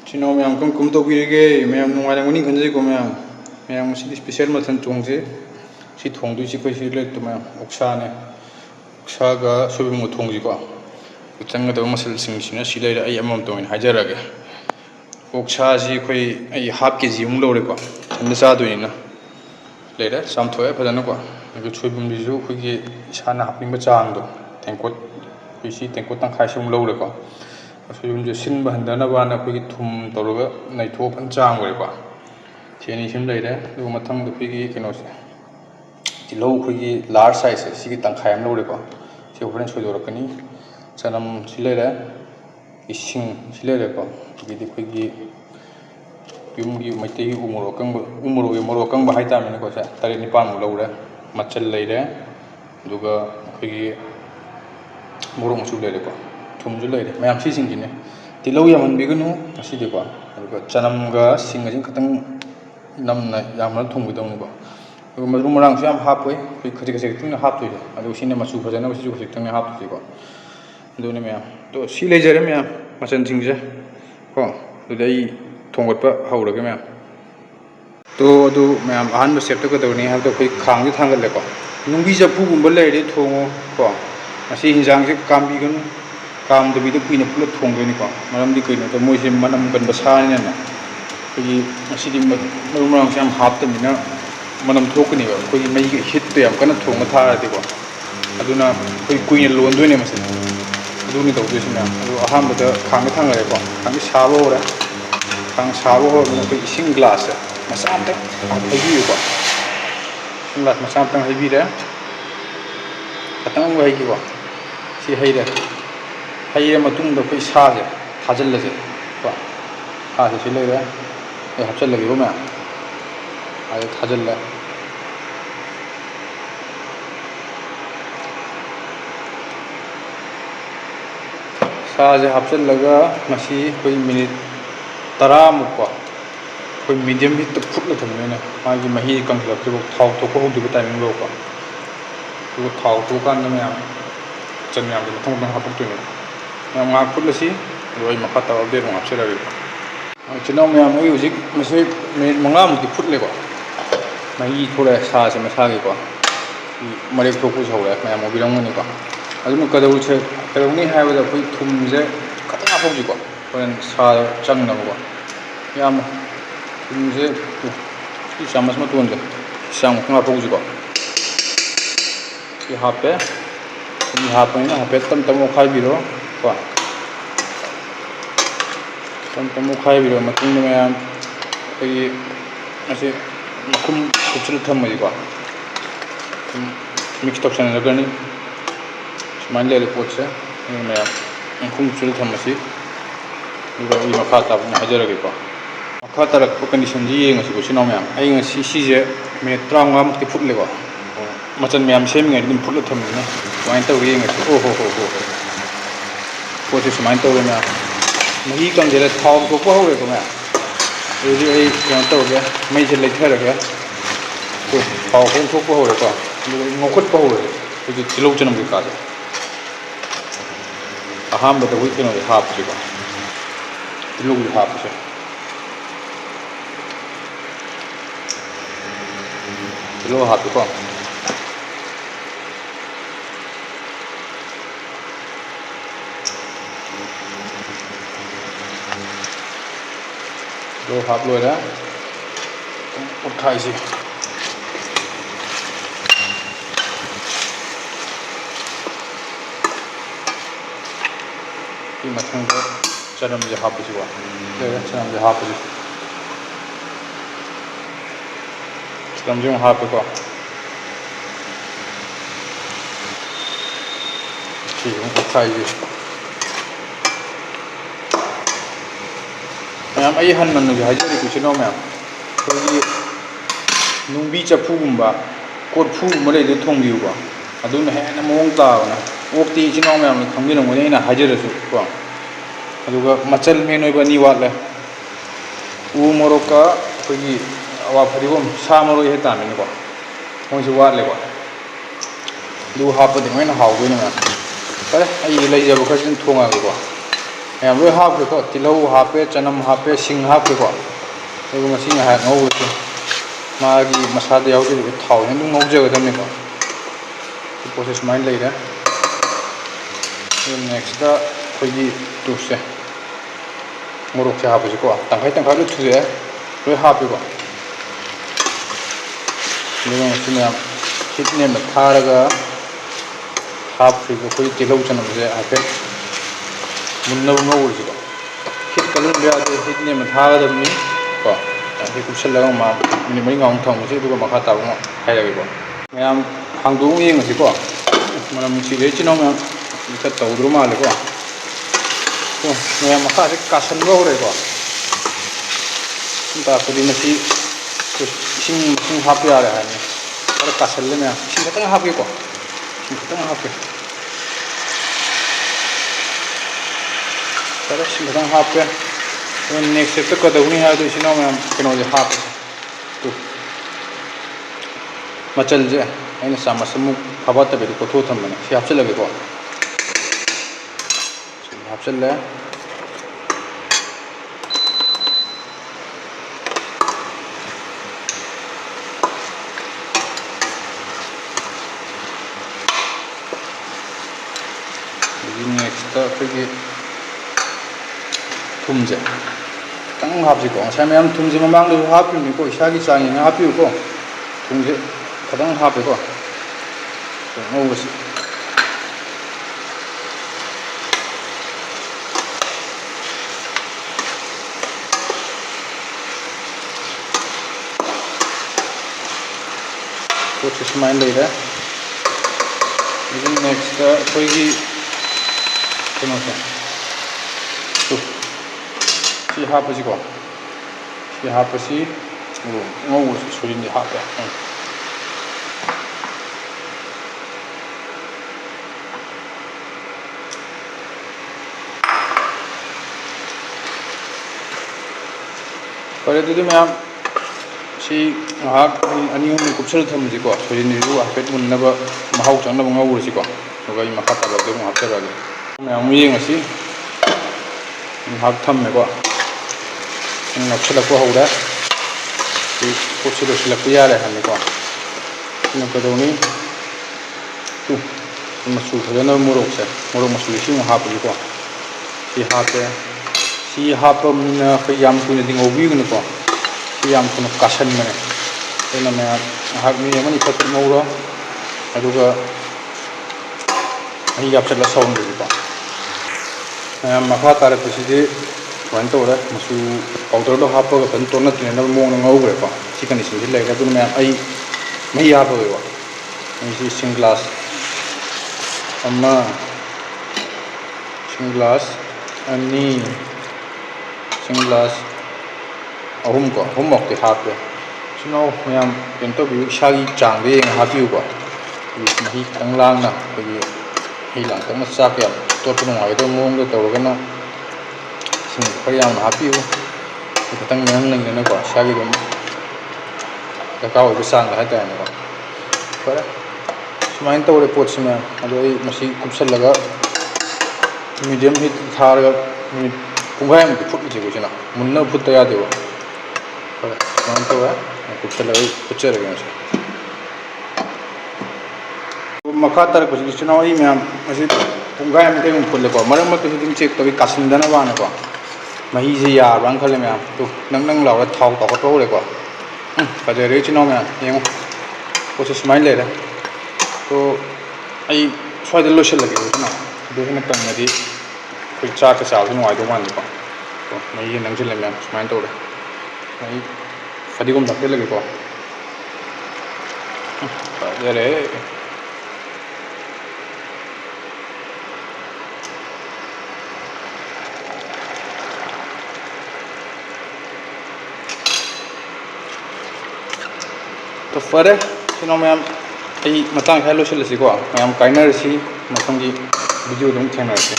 Chino ma'am kum to birege ma'am nungairangoni khanjai ko ma'am si special mathan thongje si thongdu si koi si le to ma'am oksa ne oksa ga sobi mo thongji ko changa da masal sing sina si le ai amam to hajarage oksa si koi ai half kg um lo re ko chanda sa do ni na le da sam thoe phadana ko ga choibum bi ju khoi gi sana hapning ba chang do tengkot koi si tengkot tang khai sum lo re ko soyum je sin ba handana ba na khoi gi thum toroga nai tho pan chang re ko cheni sim le da du mathang du khoi gi keno se ti lo khoi gi large size si gi tang khai am lo re ko se horen soi do rakani chanam si le da ising si le re ko gi di khoi gi yum gi mai te umuro kang ba hai ta me ko sa tare ni pan lo re machal le re duga khoi gi morong su le re ko thum ju le re mayam si sing gi ne ti lo yam han bi gnu si de ko duga chanam ga sing ga jing khatang nam na yam na thum gi dong ko duga maru marang su yam hap poi khati ka se tung na hap tu je adu sin ma su phajana si ju se tung na hap tu ko du ne mayam to si le jare mayam machan sing je ko du dai thongot pa haura ke mayam to du mayam ahan ba sep to ko do ni ha to khoi khang ju thang le ko nungbi ja phu gum ba le re thongo ko asi hinjang je kam bi gan kam de bi de puina pula thong do ni ko maram di koi no to moi se manam kan ba sa ni na khoi asi di maru marang sam hap ta ni na manam thok ni ba khoi mai hit to yam kana thong ma tha ra de ko aduna khoi kuina lon do ni ma se adu ni to do si na adu aham ba da khang ga thang re ko khang sa bo ra khang sa bo ho na khoi sing glass masam ta hai bi ko sing glass masam ta hai bi ra khatang ba hai ki ko si hai ra hai ra matung da khoi sa je thajal la je ko ha se si le ra ai hap chal lagi ko ma ai thajal la sa je hap chal laga masi khoi minute 10 muk ko khoi medium heat to phut la tham ne na ma gi mahi kang la ke thau to ko du timing lo ko du thau to kan na ya chan ya de thong bang hap tu ne ya ma phut la si roi ma kha ta de ngap se la ri chino me am oi ujik masi minute 5 muk di phut le ko mahi thole sa se ma sa gi ko mare ko ku sau la ma mo bi rang ni ko adu ka da u che ka ni hai wa da khoi thum je khatang a phok ji ko ren sa chang na ko yam thum je ki chamas ma ton le sang khang a phok ji ko ki ha pe ni ha pe na ha pe tam tam khai bi ro ko tam khai bi ro ma tung ne yam ai ase kum kuchul tham mai ko mix top channel ga ni man le report se me kum kuchul tham si duga I ma kha ta na hajar ge ko kha ta rak condition ji yeng si ko sino me ai nga si je me trang ngam ti phut le ko machan me am sem ngai dim phut la tham ni na wain ta yeng si o ho ko se smain to na mahi kang je le thau ko ko ho le ko me ri ai yang to ge mai je le thar ge ko thau ko thok ko ho le ko ngokot ko ho le ko ji tilo chanam ge ka aham ba da wi keno hap ji ko tilo gi hap se tilo hap ko lo hap lo da uthai si ki mathang ko chanam je hap ji wa le chanam je hap ji chanam je hap ko ki uthai ji mayam ai han nan nu haji ku chino mayam ko nungbi chaphu gumba kot phu mo le de thong bi ko adu na he na mong ta na okti chino mayam khangni no ne na hajar su ko adu ga machal me noi ba ni wa le u moroka ko gi awa phari bom sa moro he ta me ko mo ji wa le ko du ha pa de me na haw ge na pare ai lai ja bu kha jin thonga ko ꯃꯌꯥꯝ ꯂꯣꯏ ꯍꯥꯞꯈ꯭ꯔꯦꯀꯣ ꯇꯤꯜꯍꯧ ꯍꯥꯞꯄꯦ ꯆꯅꯝ ꯍꯥꯞꯄꯦ ꯁꯤꯡ ꯍꯥꯞꯈ꯭ꯔꯦꯀꯣ ꯑꯗꯨꯒ ꯃꯁꯤ ꯉꯥꯏꯍꯥꯛ ꯉꯧꯔꯁꯤ ꯃꯥꯒꯤ ꯃꯁꯥꯗ ꯌꯥꯎꯖꯔꯤꯕ ꯊꯥꯎꯁꯤꯅ ꯑꯗꯨꯝ ꯉꯧꯖꯒꯗꯕꯅꯤꯀꯣ ꯁꯤ ꯄꯣꯠꯁꯦ ꯁꯨꯃꯥꯏꯅ ꯂꯩꯔꯦ ꯑꯗꯨ ꯅꯦꯛꯁꯇ ꯑꯩꯈꯣꯏꯒꯤ ꯇꯨꯁꯦ ꯃꯣꯔꯣꯛꯁꯦ ꯍꯥꯞꯄꯁꯤꯀꯣ ꯇꯪꯈꯥꯏ ꯇꯪꯈꯥꯏ ꯂꯣꯏ ꯊꯨꯖꯛꯑꯦ ꯂꯣꯏ ꯍꯥꯞꯄꯦꯀꯣ ꯑꯗꯨꯒ ꯃꯁꯤ ꯃꯌꯥꯝ ꯍꯤꯠ ꯅꯦꯝꯅ ꯊꯥꯔꯒ ꯍꯥꯞꯈ꯭ꯔꯤꯕ ꯑꯩꯈꯣꯏ ꯇꯤꯜꯍꯧ ꯆꯅꯝꯁꯦ ꯍꯥꯏꯐꯦꯠ ꯃꯨꯟꯅꯕ ꯉꯧꯔꯁꯤꯀꯣ ꯍꯤꯠ ꯀꯜꯍꯟꯕ ꯌꯥꯗꯦ ꯍꯤꯠ ꯅꯦꯝꯅ ꯊꯥꯒꯗꯕꯅꯤ ꯀꯣ ꯍꯤꯠ ꯀꯨꯞꯁꯜꯂꯒ ꯃꯤꯅꯤꯠ 4 ꯊꯝꯃꯁꯤ ꯑꯗꯨꯒ ꯃꯈꯥ ꯇꯥꯕ ꯑꯃ ꯍꯥꯏꯔꯒꯦꯀꯣ ꯃꯌꯥꯝ ꯍꯥꯡꯗꯣꯛꯑꯒ ꯌꯦꯡꯉꯁꯤꯀꯣ ꯃꯅꯝ ꯅꯨꯡꯁꯤꯔꯦ ꯏꯆꯤꯜ ꯏꯅꯥꯎ ꯃꯌꯥꯝ ꯈꯔ ꯇꯧꯗ꯭ꯔꯣ ꯃꯥꯜꯂꯦꯀꯣ ꯃꯌꯥꯝ ꯃꯈꯥꯁꯦ ꯀꯥꯁꯟꯕ ꯍꯧꯔꯦꯀꯣ ꯇꯥꯛꯄꯗꯤ ꯃꯁꯤ ꯏꯁꯤꯡ ꯍꯥꯞꯄ ꯌꯥꯔꯦ ꯍꯥꯏꯕꯅꯤ ꯈꯔ ꯀꯥꯁꯜꯂꯦ ꯃꯌꯥꯝ ꯏꯁꯤꯡ ꯈꯤꯇꯪ ꯍꯥꯞꯄꯦꯀꯣ ꯏꯁꯤꯡ ꯈꯤꯇꯪ ꯍꯥꯞꯄꯦ ꯈꯔ ꯏꯁꯤꯡ ꯈꯤꯇꯪ ꯍꯥꯞꯄꯦ ꯑꯗꯨ ꯅꯦꯛꯁ ꯁ꯭ꯇꯦꯞꯇ ꯀꯩꯗꯧꯅꯤ ꯍꯥꯏꯕꯗꯨ ꯏꯆꯤꯜ ꯏꯅꯥꯎ ꯃꯌꯥꯝ ꯀꯩꯅꯣꯁꯦ ꯍꯥꯞꯄꯁꯦ ꯃꯆꯜꯁꯦ ꯑꯩꯅ ꯆꯥꯃꯁ ꯑꯃꯨꯛ ꯐꯕꯠꯇꯕꯤꯗ ꯀꯣꯊꯣꯛ ꯊꯝꯕꯅꯦ ꯁꯤ ꯍꯥꯞꯆꯤꯜꯂꯒꯦꯀꯣ ꯁꯤ ꯍꯥꯞꯆꯤꯜꯂꯦ ꯅꯦꯛꯁꯇ ꯑꯩꯈꯣꯏꯒꯤ ꯊꯨꯝꯁꯦ ꯈꯤꯇꯪ ꯍꯥꯞꯁꯤꯀꯣ ꯉꯁꯥꯏ ꯃꯌꯥꯝ ꯊꯨꯝꯁꯦ ꯃꯃꯥꯡꯗꯁꯨ ꯍꯥꯞꯄꯤꯕꯅꯤꯀꯣ ꯏꯁꯥꯒꯤ ꯆꯥꯡ ꯌꯦꯡꯉ ꯍꯥꯞꯄꯤꯌꯨꯀꯣ ꯊꯨꯝꯁꯦ ꯈꯤꯇꯪ ꯍꯥꯞꯄꯦꯀꯣ ꯉꯧꯕꯁꯤ ꯄꯣꯠꯁꯦ ꯁꯨꯃꯥꯏꯅ ꯂꯩꯔꯦ ꯑꯗꯨ ꯅꯦꯛꯁꯇ ꯑꯩꯈꯣꯏꯒꯤ ꯀꯩꯅꯣꯁꯦ ꯁꯤ ꯍꯥꯞꯄꯁꯤꯀꯣ ꯁꯤ ꯍꯥꯞꯄꯁꯤ ꯉꯧꯕꯁꯤ ꯁꯣꯏꯖꯤꯟꯁꯦ ꯍꯥꯞꯄꯦ ꯐꯔꯦ ꯑꯗꯨꯗꯤ ꯃꯌꯥꯝ ꯁꯤ ꯉꯥꯏꯍꯥꯛ ꯃꯤꯅꯤꯠ 2-3 ꯀꯨꯞꯁꯜꯂ ꯊꯝꯃꯁꯤꯀꯣ ꯁꯣꯏꯖꯤꯟꯁꯤꯁꯨ ꯍꯥꯏꯐꯦꯠ ꯃꯨꯟꯅꯕ ꯃꯍꯥꯎ ꯆꯪꯅꯕ ꯉꯧꯔꯁꯤꯀꯣ ꯑꯗꯨꯒ ꯑꯩ ꯃꯈꯥ ꯇꯥꯕꯗ ꯑꯃꯨꯛ ꯍꯥꯞꯆꯔꯛꯑꯒꯦ ꯃꯌꯥꯝ ꯑꯃꯨꯛ ꯌꯦꯡꯉꯁꯤ ꯉꯥꯏꯍꯥꯛ ꯊꯝꯃꯦꯀꯣ ꯅꯞꯁꯤꯜꯂꯛꯄ ꯍꯧꯔꯦ ꯁꯤ ꯄꯣꯠꯁꯤ ꯂꯣꯏꯁꯤꯜꯂꯛꯄ ꯌꯥꯔꯦ ꯍꯥꯏꯕꯅꯤꯀꯣ ꯁꯤꯅ ꯀꯩꯗꯧꯅꯤ ꯃꯆꯨ ꯐꯖꯅꯕ ꯃꯣꯔꯣꯛ ꯃꯆꯨꯁꯤ ꯁꯤ ꯑꯃꯨꯛ ꯍꯥꯞꯄꯁꯤꯀꯣ ꯁꯤ ꯍꯥꯞꯄꯦ ꯁꯤ ꯍꯥꯞꯄꯕꯅꯤꯅ ꯑꯩꯈꯣꯏ ꯌꯥꯝ ꯀꯨꯏꯅꯗꯤ ꯉꯧꯕꯤꯒꯅꯨꯀꯣ ꯁꯤ ꯌꯥꯝ ꯊꯨꯅ ꯀꯥꯁꯟꯕꯅꯦ ꯑꯗꯨꯅ ꯃꯌꯥꯝ ꯉꯥꯏꯍꯥꯛ ꯃꯤꯅꯤꯠ 1-2 ꯐꯠ ꯉꯧꯔꯣ ꯑꯗꯨꯒ ꯃꯍꯤ ꯍꯥꯞꯆꯤꯜꯂ ꯁꯧꯍꯟꯕꯁꯤꯀꯣ ꯃꯌꯥꯝ ꯃꯈꯥ ꯇꯥꯔꯛꯄꯁꯤꯗꯤ ꯁꯨꯃꯥꯏꯅ ꯇꯧꯔꯦ ꯃꯆꯨ ꯄꯥꯎꯗꯔꯗꯣ ꯍꯥꯞꯄꯒ ꯐꯖꯅ ꯇꯣꯠꯅ ꯇꯤꯟꯅꯅꯕ ꯃꯑꯣꯡꯗ ꯉꯧꯈ꯭ꯔꯦꯀꯣ ꯁꯤ ꯀꯟꯗꯤꯁꯟꯁꯤ ꯂꯩꯔꯦ ꯑꯗꯨꯅ ꯃꯌꯥꯝ ꯑꯩ ꯃꯍꯤ ꯍꯥꯞꯄꯒꯦꯀꯣ ꯃꯍꯤꯁꯤ ꯏꯁꯤꯡ ꯒ꯭ꯂꯥꯁ 1 ꯏꯁꯤꯡ ꯒ꯭ꯂꯥꯁ 2 ꯏꯁꯤꯡ ꯒ꯭ꯂꯥꯁ 3 ꯀꯣ 3ꯃꯨꯛꯇꯤ ꯍꯥꯞꯄꯦ ꯏꯆꯤꯜ-ꯏꯅꯥꯎ ꯃꯌꯥꯝ ꯀꯩꯅꯣ ꯇꯧꯕꯤꯌꯨ ꯏꯁꯥꯒꯤ ꯆꯥꯡꯗ ꯌꯦꯡꯉ ꯍꯥꯞꯄꯤꯌꯨꯀꯣ ꯃꯍꯤ ꯈꯤꯇꯪ ꯂꯥꯡꯅ ꯑꯩꯈꯣꯏꯒꯤ ꯃꯍꯤ ꯂꯥꯡꯇꯛꯅ ꯆꯥꯛ ꯌꯥꯝ ꯇꯣꯠꯄ ꯅꯨꯡꯉꯥꯏꯒꯗꯕ ꯃꯑꯣꯡꯗ ꯇꯧꯔꯒꯅ ꯏꯁꯤꯡ ꯈꯔ ꯌꯥꯝꯅ ꯍꯥꯞꯄꯤꯌꯨ ꯈꯤꯇꯪ ꯅꯪꯅꯀꯣ ꯏꯁꯥꯒꯤ ꯑꯗꯨꯝ ꯗꯔꯀꯥꯔ ꯑꯣꯏꯕ ꯆꯥꯡꯗ ꯍꯥꯏꯇꯥꯔꯦꯅꯦꯀꯣ ꯐꯔꯦ ꯁꯨꯃꯥꯏꯅ ꯇꯧꯔꯦ ꯄꯣꯠꯁꯤ ꯃꯌꯥꯝ ꯑꯗꯣ ꯑꯩ ꯃꯁꯤ ꯀꯨꯞꯁꯜꯂꯒ ꯃꯤꯗꯤꯌꯝ ꯍꯤꯠ ꯊꯥꯔꯒ ꯃꯤꯅꯤꯠ ꯄꯨꯡꯈꯥꯏꯃꯨꯛꯇꯤ ꯐꯨꯠꯂꯁꯦꯀꯣ ꯏꯆꯤꯜ-ꯏꯅꯥꯎ ꯃꯨꯟꯅꯕ ꯐꯨꯠꯇ ꯌꯥꯗꯦꯕ ꯐꯔꯦ ꯁꯨꯃꯥꯏꯅ ꯇꯧꯔꯦ ꯀꯨꯞꯁꯜꯂꯒ ꯑꯩ ꯐꯨꯠꯆꯔꯒꯦ ꯃꯁꯤ ꯃꯈꯥ ꯇꯥꯔꯛꯄꯁꯤꯗꯤ ꯏꯆꯤꯜ-ꯏꯅꯥꯎ ꯑꯩ ꯃꯌꯥꯝ ꯃꯁꯤ ꯄꯨꯡꯈꯥꯏꯃꯨꯛ ꯀꯩꯃꯨꯛ ꯐꯨꯠꯂꯦꯀꯣ ꯃꯔꯛ ꯃꯔꯛꯇꯁꯨ ꯑꯗꯨꯝ ꯆꯦꯛ ꯇꯧꯏ ꯀꯥꯁꯤꯟꯗꯅꯕꯅꯀꯣ ꯃꯍꯤꯁꯦ ꯌꯥꯔꯕ꯭ꯔꯅ ꯈꯜꯂꯦ ꯃꯌꯥꯝ ꯅꯪ ꯂꯥꯎꯔ ꯊꯥꯎ ꯇꯥꯎꯈꯠꯄ ꯍꯧꯔꯦꯀꯣ ꯐꯖꯔꯦ ꯏꯆꯤꯜ-ꯏꯅꯥꯎ ꯃꯌꯥꯝ ꯌꯦꯡꯉꯨ ꯄꯣꯠꯁꯦ ꯁꯨꯃꯥꯏꯅ ꯂꯩꯔꯦ ꯑꯗꯣ ꯑꯩ ꯁ꯭ꯋꯥꯏꯗ ꯂꯣꯏꯁꯤꯜꯂꯒꯦ ꯏꯆꯤꯜ-ꯏꯅꯥꯎ ꯑꯗꯨ ꯍꯦꯟꯅ ꯀꯪꯉꯗꯤ ꯑꯩꯈꯣꯏ ꯆꯥꯛꯀ ꯆꯥꯕꯁꯨ ꯅꯨꯡꯉꯥꯏꯗꯧ ꯃꯥꯟꯗꯦꯀꯣ ꯃꯍꯤꯒ ꯅꯪꯁꯤꯜꯂꯦ ꯃꯌꯥꯝ ꯁꯨꯃꯥꯏꯅ ꯇꯧꯔꯦ ꯑꯩ ꯐꯗꯤꯒꯣꯝ ꯍꯥꯞꯆꯤꯜꯂꯒꯦꯀꯣ ꯐꯖꯔꯦ ꯐꯔꯦ ꯏꯆꯤꯜ-ꯏꯅꯥꯎ ꯃꯌꯥꯝ ꯑꯩ ꯃꯇꯥꯡ ꯁ꯭ꯋꯥꯏꯗ ꯂꯣꯏꯁꯤꯜꯂꯁꯤꯀꯣ ꯃꯌꯥꯝ ꯀꯥꯏꯅꯔꯁꯤ ꯃꯊꯪꯒꯤ ꯚꯤꯗꯤꯑꯣꯗ ꯑꯃꯨꯛ ꯊꯦꯡꯅꯔꯁꯤ